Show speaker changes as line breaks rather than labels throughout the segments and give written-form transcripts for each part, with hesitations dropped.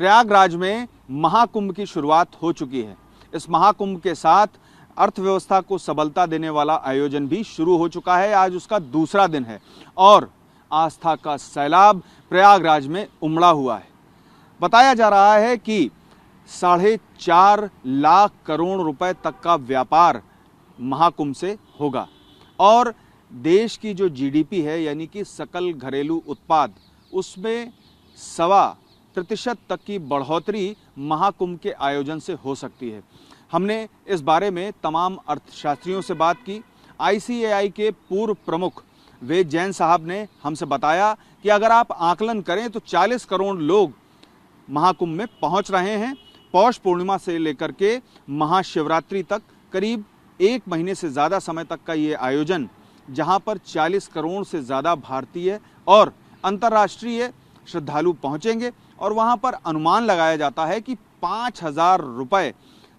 प्रयागराज में महाकुंभ की शुरुआत हो चुकी है। इस महाकुंभ के साथ अर्थव्यवस्था को सबलता देने वाला आयोजन भी शुरू हो चुका है। आज उसका दूसरा दिन है और आस्था का सैलाब प्रयागराज में उमड़ा हुआ है। बताया जा रहा है कि 4.5 लाख करोड़ रुपए तक का व्यापार महाकुंभ से होगा और देश की जो जीडीपी है यानी कि सकल घरेलू उत्पाद, उसमें 1.25% तक की बढ़ोतरी महाकुंभ के आयोजन से हो सकती है। हमने इस बारे में तमाम अर्थशास्त्रियों से बात की। आईसीएआई के पूर्व प्रमुख वेद जैन साहब ने हमसे बताया कि अगर आप आकलन करें तो 40 करोड़ लोग महाकुंभ में पहुंच रहे हैं। पौष पूर्णिमा से लेकर के महाशिवरात्रि तक करीब 1 महीने से ज़्यादा समय तक का ये आयोजन, जहां पर 40 करोड़ से ज़्यादा भारतीय और अंतर्राष्ट्रीय श्रद्धालु पहुंचेंगे और वहां पर अनुमान लगाया जाता है कि 5,000 रुपये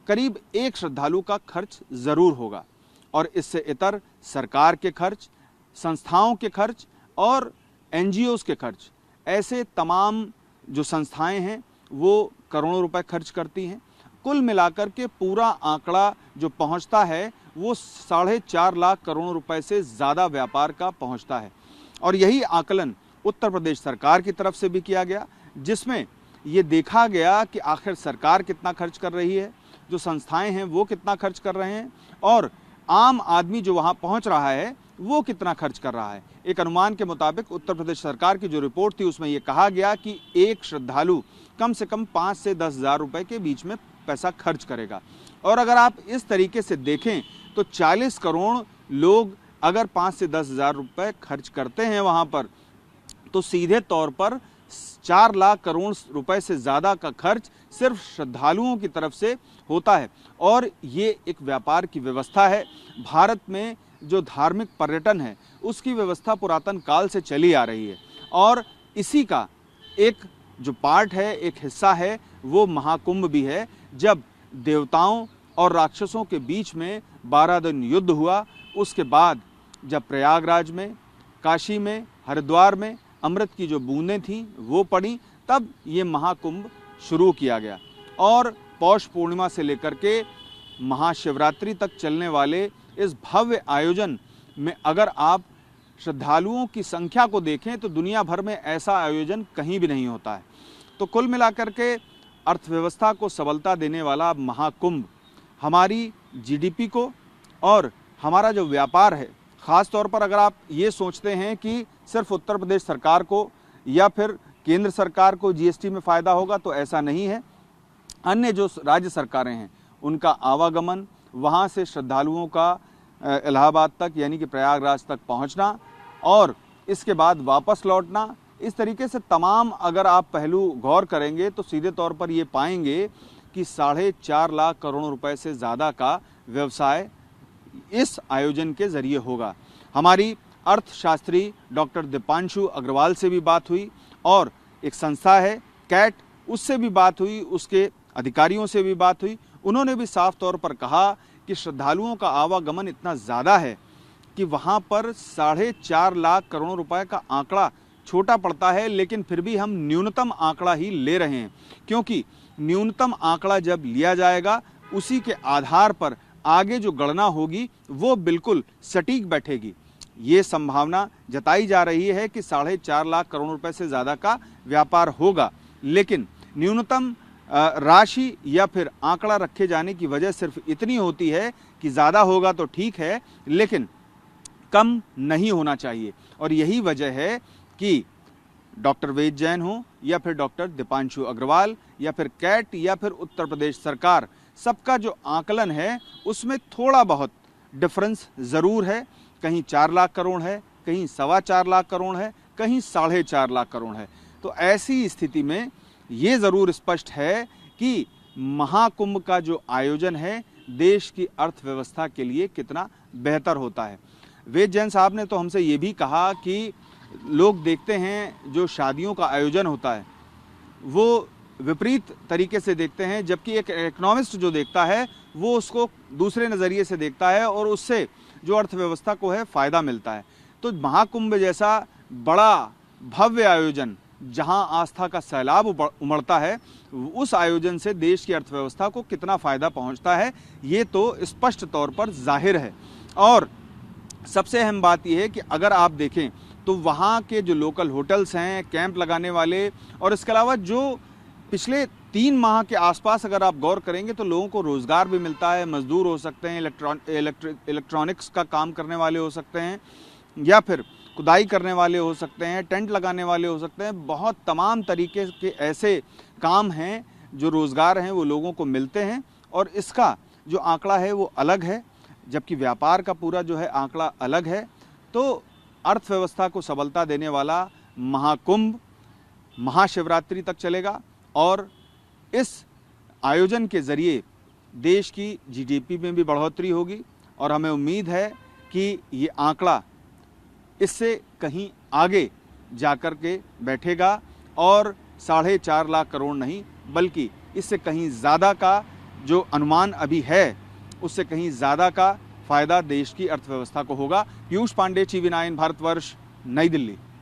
करीब एक श्रद्धालु का खर्च ज़रूर होगा। और इससे इतर सरकार के खर्च, संस्थाओं के खर्च और एनजीओज़ के खर्च, ऐसे तमाम जो संस्थाएं हैं वो करोड़ों रुपए खर्च करती हैं। कुल मिलाकर के पूरा आंकड़ा जो पहुंचता है वो 4.5 लाख करोड़ रुपए से ज़्यादा व्यापार का पहुंचता है। और यही आकलन उत्तर प्रदेश सरकार की तरफ से भी किया गया, जिसमें ये देखा गया कि आखिर सरकार कितना खर्च कर रही है, जो संस्थाएं हैं वो कितना खर्च कर रहे हैं और आम आदमी जो वहाँ पहुँच रहा है वो कितना खर्च कर रहा है। एक अनुमान के मुताबिक उत्तर प्रदेश सरकार की जो रिपोर्ट थी उसमें ये कहा गया कि एक श्रद्धालु कम से कम 5 से 10 हज़ार रुपये के बीच में पैसा खर्च करेगा। और अगर आप इस तरीके से देखें तो 40 करोड़ लोग अगर 5 से 10 हज़ार रुपये खर्च करते हैं वहाँ पर, तो सीधे तौर पर 4 लाख करोड़ रुपए से ज़्यादा का खर्च सिर्फ श्रद्धालुओं की तरफ से होता है। और ये एक व्यापार की व्यवस्था है। भारत में जो धार्मिक पर्यटन है उसकी व्यवस्था पुरातन काल से चली आ रही है और इसी का एक जो पार्ट है, एक हिस्सा है, वो महाकुंभ भी है। जब देवताओं और राक्षसों के बीच में 12 दिन युद्ध हुआ, उसके बाद जब प्रयागराज में, काशी में, हरिद्वार में अमृत की जो बूंदें थीं वो पड़ी, तब ये महाकुंभ शुरू किया गया। और पौष पूर्णिमा से लेकर के महाशिवरात्रि तक चलने वाले इस भव्य आयोजन में अगर आप श्रद्धालुओं की संख्या को देखें तो दुनिया भर में ऐसा आयोजन कहीं भी नहीं होता है। तो कुल मिलाकर के अर्थव्यवस्था को सबलता देने वाला महाकुंभ हमारी जीडीपी को और हमारा जो व्यापार है, ख़ास तौर पर अगर आप ये सोचते हैं कि सिर्फ उत्तर प्रदेश सरकार को या फिर केंद्र सरकार को जीएसटी में फ़ायदा होगा, तो ऐसा नहीं है। अन्य जो राज्य सरकारें हैं उनका आवागमन, वहाँ से श्रद्धालुओं का इलाहाबाद तक यानी कि प्रयागराज तक पहुँचना और इसके बाद वापस लौटना, इस तरीके से तमाम अगर आप पहलू गौर करेंगे तो सीधे तौर पर ये पाएंगे कि 4.5 लाख करोड़ रुपए से ज़्यादा का व्यवसाय इस आयोजन के ज़रिए होगा। हमारी अर्थशास्त्री डॉक्टर दीपांशु अग्रवाल से भी बात हुई और एक संस्था है कैट, उससे भी बात हुई, उसके अधिकारियों से भी बात हुई। उन्होंने भी साफ तौर पर कहा कि श्रद्धालुओं का आवागमन इतना ज़्यादा है कि वहाँ पर 4.5 लाख करोड़ रुपए का आंकड़ा छोटा पड़ता है, लेकिन फिर भी हम न्यूनतम आंकड़ा ही ले रहे हैं, क्योंकि न्यूनतम आंकड़ा जब लिया जाएगा उसी के आधार पर आगे जो गणना होगी वो बिल्कुल सटीक बैठेगी। ये संभावना जताई जा रही है कि 4.5 लाख करोड़ रुपए से ज़्यादा का व्यापार होगा, लेकिन न्यूनतम राशि या फिर आंकड़ा रखे जाने की वजह सिर्फ इतनी होती है कि ज़्यादा होगा तो ठीक है, लेकिन कम नहीं होना चाहिए। और यही वजह है कि डॉक्टर वेद जैन हो या फिर डॉक्टर दीपांशु अग्रवाल या फिर कैट या फिर उत्तर प्रदेश सरकार, सबका जो आकलन है उसमें थोड़ा बहुत डिफरेंस ज़रूर है। कहीं 4 लाख करोड़ है, कहीं 4.25 लाख करोड़ है, कहीं 4.5 लाख करोड़ है। तो ऐसी स्थिति में ये ज़रूर स्पष्ट है कि महाकुंभ का जो आयोजन है देश की अर्थव्यवस्था के लिए कितना बेहतर होता है। वेद जैन साहब ने तो हमसे ये भी कहा कि लोग देखते हैं जो शादियों का आयोजन होता है वो विपरीत तरीके से देखते हैं, जबकि एक इकोनॉमिस्ट जो देखता है वो उसको दूसरे नज़रिए से देखता है और उससे जो अर्थव्यवस्था को है फ़ायदा मिलता है। तो महाकुंभ जैसा बड़ा भव्य आयोजन जहां आस्था का सैलाब उमड़ता है, उस आयोजन से देश की अर्थव्यवस्था को कितना फायदा पहुंचता है, ये तो स्पष्ट तौर पर जाहिर है। और सबसे अहम बात यह है कि अगर आप देखें तो वहाँ के जो लोकल होटल्स हैं, कैंप लगाने वाले, और इसके अलावा जो पिछले 3 माह के आसपास अगर आप गौर करेंगे तो लोगों को रोज़गार भी मिलता है। मजदूर हो सकते हैं, इलेक्ट्रॉनिक्स का काम करने वाले हो सकते हैं, या फिर खुदाई करने वाले हो सकते हैं, टेंट लगाने वाले हो सकते हैं। बहुत तमाम तरीके के ऐसे काम हैं जो रोज़गार हैं वो लोगों को मिलते हैं, और इसका जो आंकड़ा है वो अलग है, जबकि व्यापार का पूरा जो है आंकड़ा अलग है। तो अर्थव्यवस्था को सबलता देने वाला महाकुंभ महाशिवरात्रि तक चलेगा, और इस आयोजन के ज़रिए देश की जीडीपी में भी बढ़ोतरी होगी, और हमें उम्मीद है कि ये आंकड़ा इससे कहीं आगे जाकर के बैठेगा, और 4.5 लाख करोड़ नहीं बल्कि इससे कहीं ज़्यादा का जो अनुमान अभी है उससे कहीं ज़्यादा का फायदा देश की अर्थव्यवस्था को होगा। पीयूष पांडे, TV9 भारतवर्ष, नई दिल्ली।